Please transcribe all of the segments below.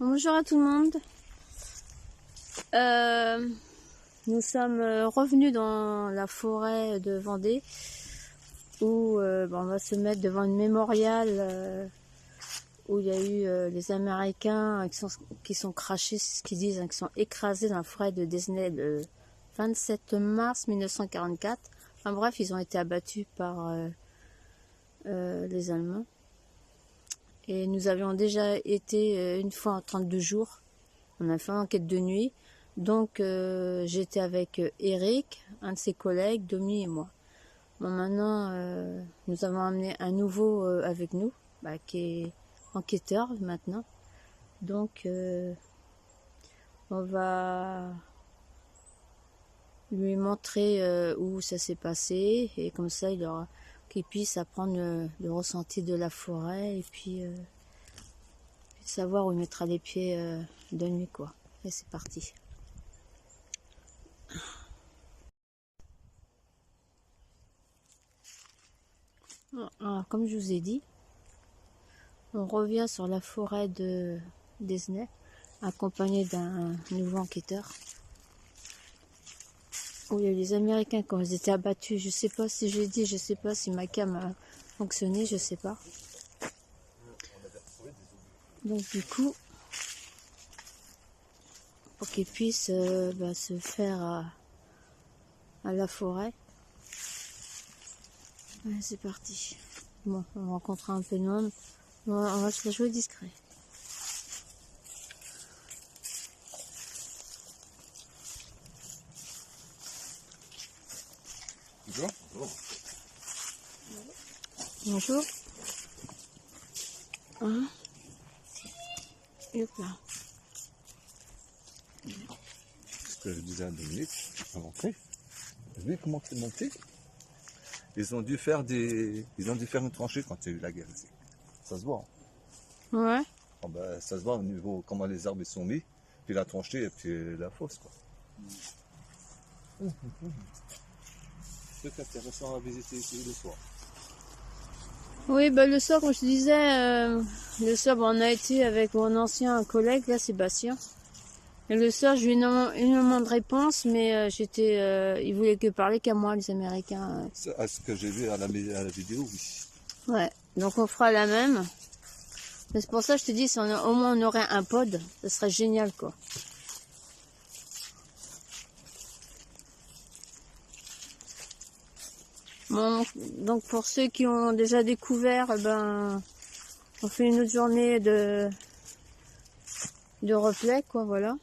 Bonjour à tout le monde. Nous sommes revenus dans la forêt de Vendée où on va se mettre devant une mémorial où il y a eu les Américains qui sont crachés, c'est ce qu'ils disent, qui sont écrasés dans la forêt de Disney le 27 mars 1944. Enfin bref, ils ont été abattus par les Allemands. Et nous avions déjà été une fois en 32 jours. On a fait une enquête de nuit. Donc j'étais avec Eric, un de ses collègues, Domi et moi. Bon, maintenant, nous avons amené un nouveau avec nous, qui est enquêteur maintenant. Donc on va lui montrer où ça s'est passé. Et comme ça, qu'il puisse apprendre le ressenti de la forêt. Et puis savoir où il mettra les pieds de nuit, quoi. Et c'est parti. Alors, comme je vous ai dit, on revient sur la forêt de Disney, accompagné d'un nouveau enquêteur. Où il y a eu les Américains quand ils étaient abattus. Je sais pas si j'ai dit, je sais pas si ma cam a fonctionné, je sais pas. Donc du coup, pour qu'ils puissent se faire à la forêt. Ouais, c'est parti. Bon, on rencontrera un peu de monde. On va se la jouer discret. Bonjour. Bonjour. Hein? Hop là. Ce que je disais à Dominique, à l'entrée. Vous voyez comment c'est monté? Ils ont dû faire une tranchée quand il y a eu la guerre ici. Ça se voit. Hein. Ouais. Oh ben, ça se voit au niveau comment les arbres ils sont mis, puis la tranchée et puis la fosse, quoi. C'est intéressant à visiter ici le soir. Oui, le soir, comme je te disais, le soir, on a été avec mon ancien collègue, là, Sébastien. Et le soir, j'ai eu énormément de réponses, mais ils voulaient que parler qu'à moi, les Américains. À ce que j'ai vu à la vidéo, oui. Ouais, donc on fera la même. Mais c'est pour ça que je te dis, si au moins on aurait un pod, ça serait génial, quoi. Bon, donc pour ceux qui ont déjà découvert, on fait une autre journée de replay, quoi, voilà.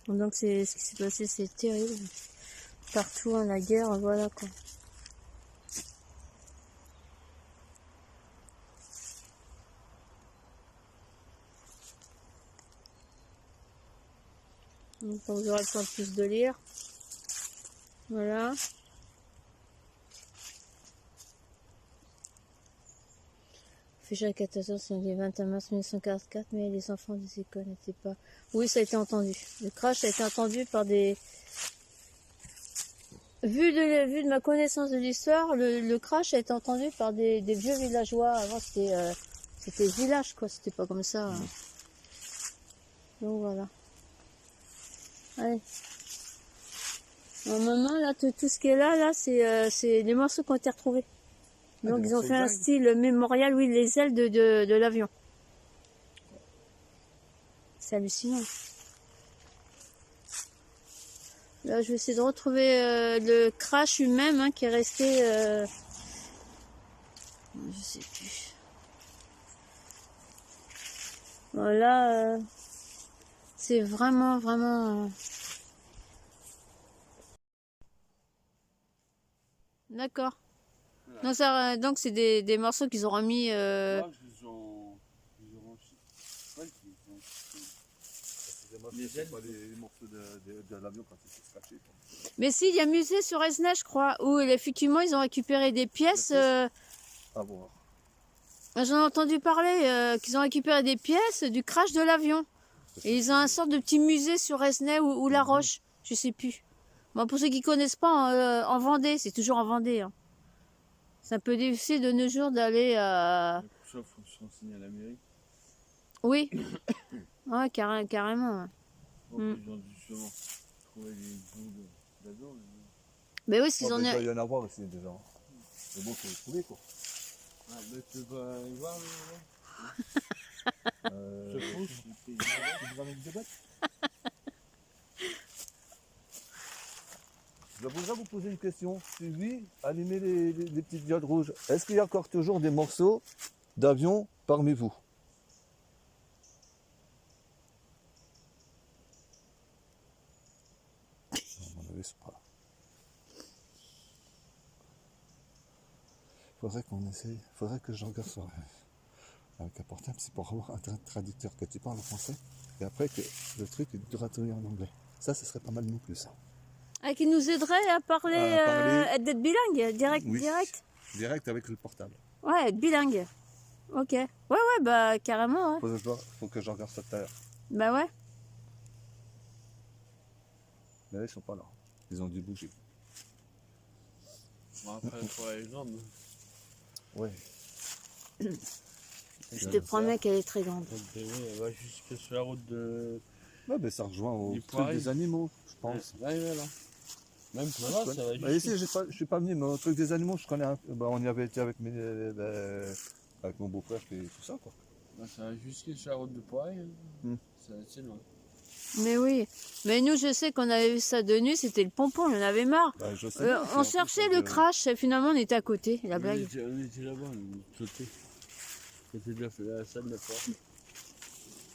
Donc c'est ce qui s'est passé, c'est terrible. Partout, hein, la guerre, voilà, quoi. Donc vous aurez le temps plus de lire. Voilà. Féchal 14 c'est le 21 mars 1944, mais les enfants des écoles n'étaient pas... Oui, ça a été entendu. Le crash a été entendu par des... Vu de ma connaissance de l'histoire, le crash a été entendu par des vieux villageois. Avant, c'était village, quoi. C'était pas comme ça. Hein. Donc voilà. Allez. Maintenant, là, tout ce qui est là, c'est les morceaux qui ont été retrouvés. Donc ils ont fait un style mémorial, oui, les ailes de l'avion. C'est hallucinant. Là, je vais essayer de retrouver le crash lui-même, hein, qui est resté... je sais plus. Voilà. C'est vraiment... D'accord. Voilà. Donc c'est des morceaux qu'ils ont remis... Ouais, c'est pas les morceaux de l'avion quand ils sont scratchés. Mais si, il y a un musée sur Esnay, je crois, où effectivement ils ont récupéré des pièces. À voir. J'en ai entendu parler, qu'ils ont récupéré des pièces du crash de l'avion. Et ils ont un sorte de petit musée sur Esnay ou La Roche, je sais plus. Bon, pour ceux qui connaissent pas, en Vendée, c'est toujours en Vendée. Hein. C'est un peu difficile de nos jours d'aller ça, il faut se renseigner à la mairie. Oui. Ouais, carrément. Ouais. Donc, Mm. ils ont dû sûrement trouver les bouts là-dedans. Mais oui, s'ils Ouais, en il doit ont... y en avoir aussi déjà. Mais bon, faut les trouver quoi. Ah, ben, tu vas aller voir, Euh, je te pousse. tu nous amènes des bêtes. Je voudrais vous poser une question. Si oui, allumez les petites diodes rouges. Est-ce qu'il y a encore toujours des morceaux d'avion parmi vous? À mon avis, c'est pas là. Faudrait qu'on essaye. Faudrait que je regarde sur avec un portable. C'est pour avoir un traducteur que tu parles en français. Et après que le truc est traduit en anglais. Ça, ce serait pas mal non plus. Ça. Ah, qui nous aiderait à parler, d'être bilingue, direct, Oui. direct. Direct avec le portable. Ouais, être bilingue. Ok. Ouais, bah carrément, ouais. Faut que je regarde ça tout à l'heure. Bah ouais. Mais là, ils sont pas là. Ils ont dû bouger. Bon, après, pour la légende. Ouais. Je te promets qu'elle est très grande. Elle va jusque sur la route de. Ouais, mais ça rejoint au Les truc poirées. des animaux, je pense. Ouais, là. Même pour là, ça va Bah, jusque. ici, je suis pas venu, mais au truc des animaux, je connais un peu. Bah, on y avait été avec, avec mon beau-frère et tout ça, quoi. Bah, ça va jusque sur la route de Poirier. Hmm. C'est loin. Mais oui. Mais nous, je sais qu'on avait vu ça de nuit, c'était le pompon, on en avait marre. Bah, je sais bien, On c'est cherchait un peu le de- crash, et finalement on était à côté, la blague. On était là-bas, on était sauté. C'était de la salle de la porte.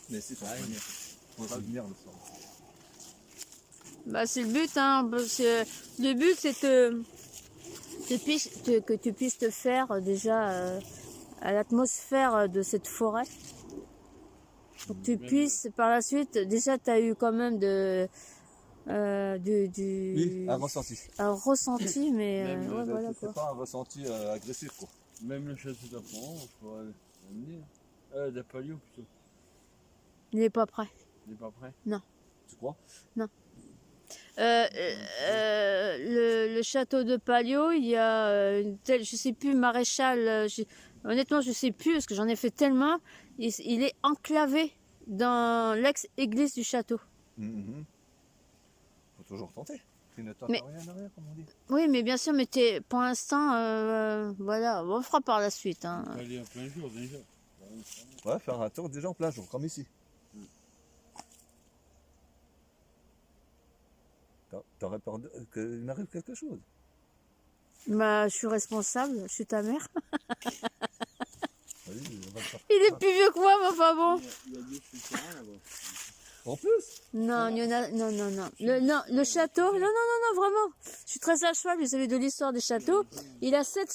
Mais c'est pas venir. On va venir le soir. Bah c'est le but, hein. Parce que le but c'est que tu puisses te faire déjà à l'atmosphère de cette forêt. Pour que tu puisses par la suite, déjà tu as eu quand même Oui, un ressenti. un ressenti, mais Même, ouais, voilà quoi. C'est pas un ressenti agressif, quoi. Même le château d'Apprend, on pourrait l'amener. D'Apalio plutôt. Il n'est pas prêt. Il n'est pas prêt. Tu crois? Le château de Palio, il y a une telle, je sais plus, maréchal, honnêtement je sais plus parce que j'en ai fait tellement, il est enclavé dans l'ex-église du château. Faut toujours tenter. Tu ne tentes Mais- rien, comme on dit. Oui, mais bien sûr, mais pour l'instant, voilà, on fera par la suite. Hein. On peut aller en plein jour déjà. Ouais, faire un tour déjà en plein jour, comme ici. T'aurais peur qu'il m'arrive quelque chose. Bah, je suis responsable, je suis ta mère. Vas-y, on va le faire. Il est plus vieux que moi, mais enfin bon. Il y a deux souterrains là-bas. En plus, Non, il y en a, non. Le château, non, vraiment. Je suis très à cheval, vous savez, de l'histoire des châteaux. Il a sept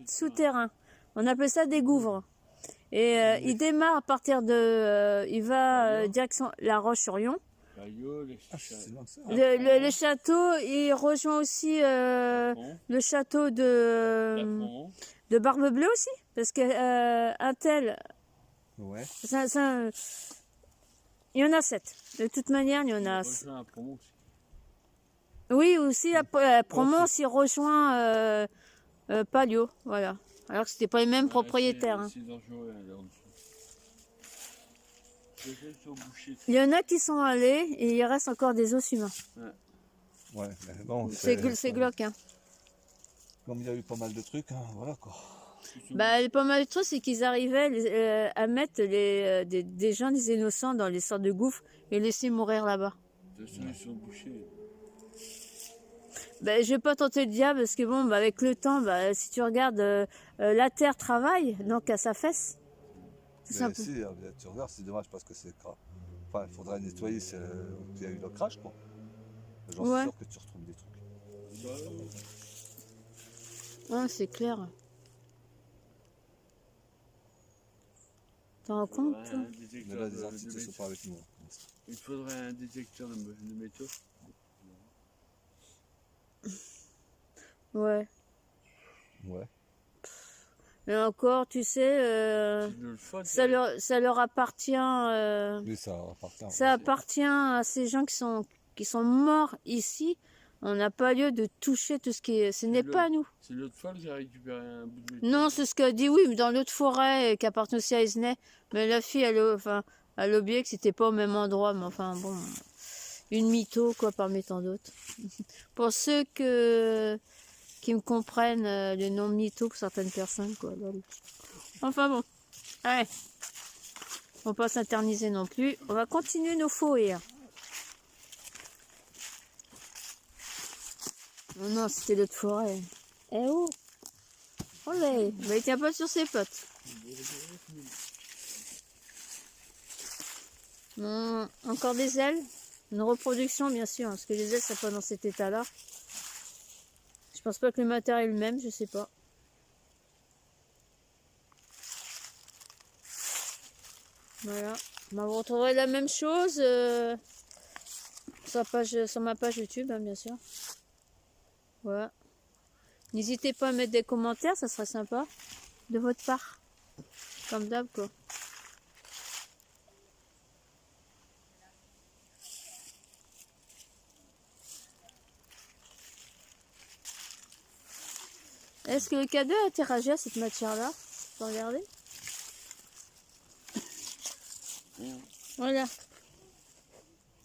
souterrains. On appelle ça des gouffres. Et il démarre à partir de, il va direction La Roche-sur-Yon. Palio, les c'est loin de ça. Le château, il rejoint aussi le château de Barbe-Bleue aussi, parce que un tel, Ouais. il y en a 7. De toute manière, il y en a. rejoint à Promont aussi. Oui, aussi à Promons, il rejoint Palio, voilà. Alors que c'était pas les mêmes propriétaires. Hein. C'est dangereux là en dessous. Sont bouchés. Il y en a qui sont allés et il reste encore des os humains. Ouais, mais bon, C'est glauque. Hein. Comme il y a eu pas mal de trucs, hein, voilà quoi. Bah, pas mal de trucs, c'est qu'ils arrivaient à mettre des gens, des innocents dans les sortes de gouffres et laisser mourir là-bas. De toute façon, ils sont bouchés. Bah, je vais pas tenter le diable parce que bon, bah, avec le temps, bah, si tu regardes, la terre travaille, donc à sa fesse. C'est Mais un peu- si, tu regardes, c'est dommage parce que c'est grave. Enfin, il faudrait nettoyer où il y a eu le crash, quoi. J'en suis Ouais. sûr que tu retrouves des trucs. Ouais, c'est clair. T'en rends compte? Toi Mais là, les entités ne sont pas avec nous. Hein, pour l'instant. Il faudrait un détecteur de métaux. Ouais. Ouais. Mais encore, tu sais, C'est de le fun. ça leur appartient. Oui, ça appartient. Ça appartient à ces gens qui sont morts ici On n'a pas lieu de toucher tout ce qui est... Ce n'est pas à nous. C'est l'autre fois que j'ai récupéré un bout de métal. Non, c'est ce qu'a dit, oui, mais dans l'autre forêt qui appartient aussi à Esnay. Mais la fille, elle a oublié que c'était pas au même endroit. Mais enfin, bon, une mytho, quoi, parmi tant d'autres. Pour ceux qui me comprennent, le nom de mytho pour certaines personnes, quoi. Enfin bon, allez. On va pas s'interniser non plus. On va continuer nos fourrures. Oh non, c'était l'autre forêt. Eh oh! Olé! Mais il tient pas sur ses potes. Encore des ailes. Une reproduction, bien sûr, parce que les ailes, ça pas dans cet état-là. Je pense pas que le matériel est le même, je sais pas. Voilà. Vous retrouverez la même chose sur ma page YouTube, hein, bien sûr. Voilà. N'hésitez pas à mettre des commentaires, ça serait sympa. De votre part. Comme d'hab, quoi. Est-ce que le cadeau a été rangé à cette matière-là? Faut regarder. Voilà.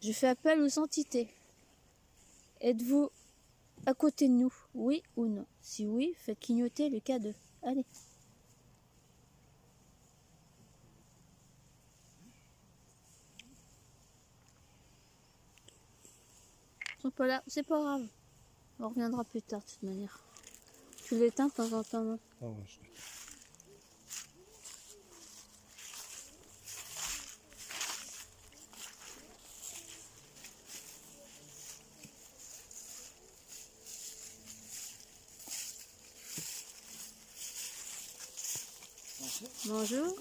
Je fais appel aux entités. Êtes-vous à côté de nous, oui ou non? Si oui, faites clignoter le cadeau. Allez. Ils sont pas là, c'est pas grave. On reviendra plus tard de toute manière. Tu l'éteins de temps en temps, non? Ah ouais, je... Bonjour.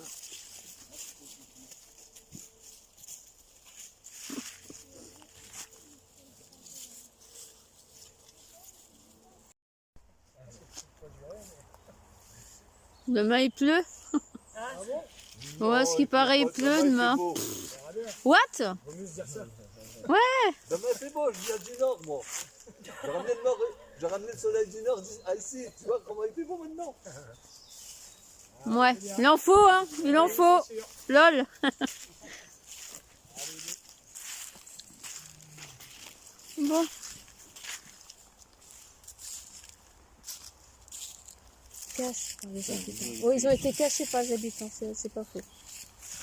Demain il pleut. Ouais, ce qui paraît il pleut demain. What? Ouais. Demain c'est beau, je viens du nord moi. J'ai ramené le soleil du nord ici. Tu vois comment il fait beau maintenant? Ouais, il en faut, hein, il en faut. Lol. Bon. Cache par les habitants. Oh, ils ont été cachés par les habitants, c'est pas faux.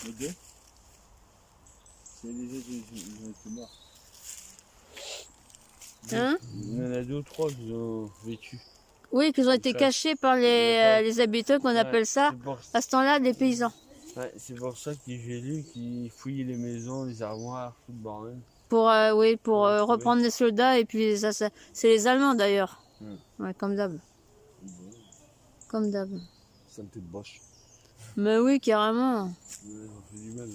Les deux? C'est les autres, ils ont été morts. Hein? Il y en a deux ou trois qui ont vécu. Oui, qu'ils ont été cachés par les habitants qu'on appelle ça, à ce temps-là, des paysans. Ouais, c'est pour ça que j'ai lu qu'ils fouillaient les maisons, les armoires, tout le bordel. Pour, oui, pour reprendre les soldats et puis c'est les Allemands d'ailleurs. Ouais, comme d'hab. Comme d'hab. Ça me fait de boche. Mais oui, carrément. Ouais, ça fait du mal.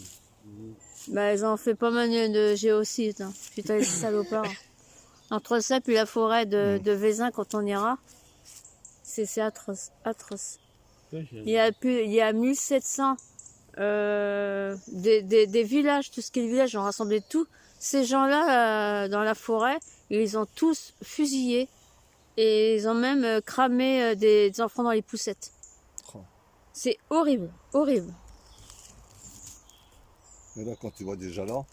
Bah, ils ont fait pas mal de géocides. Hein. Putain, les salopards. Entre ça puis la forêt de Vézin, quand on ira, c'est atroce. Atroce. Il y a 1700 des villages, tout ce qui est village, ont rassemblé tous ces gens-là dans la forêt. Ils les ont tous fusillés. Et ils ont même cramé des enfants dans les poussettes. Oh. C'est horrible, horrible. Mais là, quand tu vois déjà là,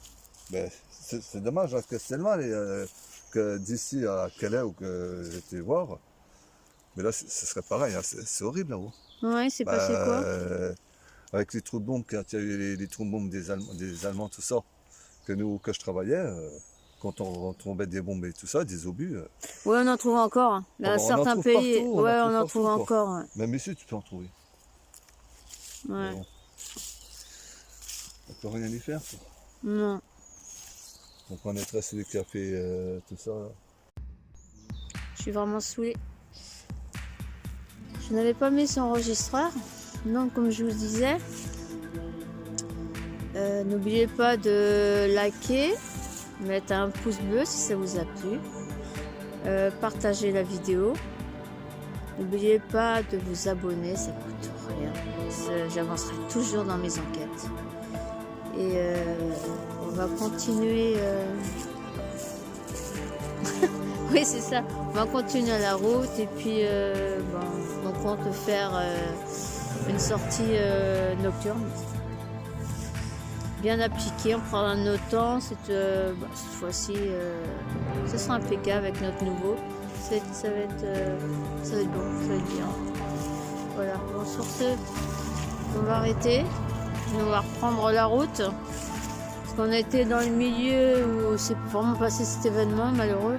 ben, c'est dommage, parce que c'est mal que d'ici à Calais ou que j'étais voir. Mais là, ce serait pareil, hein, c'est horrible là-haut. Ouais, c'est passé quoi? Avec les trous de bombes, quand il y a eu les trous de bombes des Allemands, tout ça, que je travaillais, quand on tombait des bombes et tout ça, des obus. Oui, on en trouve encore. Hein. Dans certains pays, partout, on en trouve encore. Ouais. Même ici, tu peux en trouver. Ouais. Bon. On peut rien y faire. Quoi. Non. Donc on est celui qui a fait tout ça. Là. Je suis vraiment saoulée. Je n'avais pas mis son enregistreur. Donc, comme je vous disais, n'oubliez pas de liker, mettre un pouce bleu si ça vous a plu, partagez la vidéo. N'oubliez pas de vous abonner, ça coûte rien. J'avancerai toujours dans mes enquêtes. Et on va continuer. Oui, c'est ça. On va continuer la route et puis on compte faire une sortie nocturne. Bien appliquée, on prendra notre temps. Cette fois-ci, ce sera impeccable avec notre nouveau. Ça va être bon, ça va être bien. Voilà, bon, sur ce, on va arrêter. On va reprendre la route. Parce qu'on était dans le milieu où c'est vraiment passé cet événement malheureux.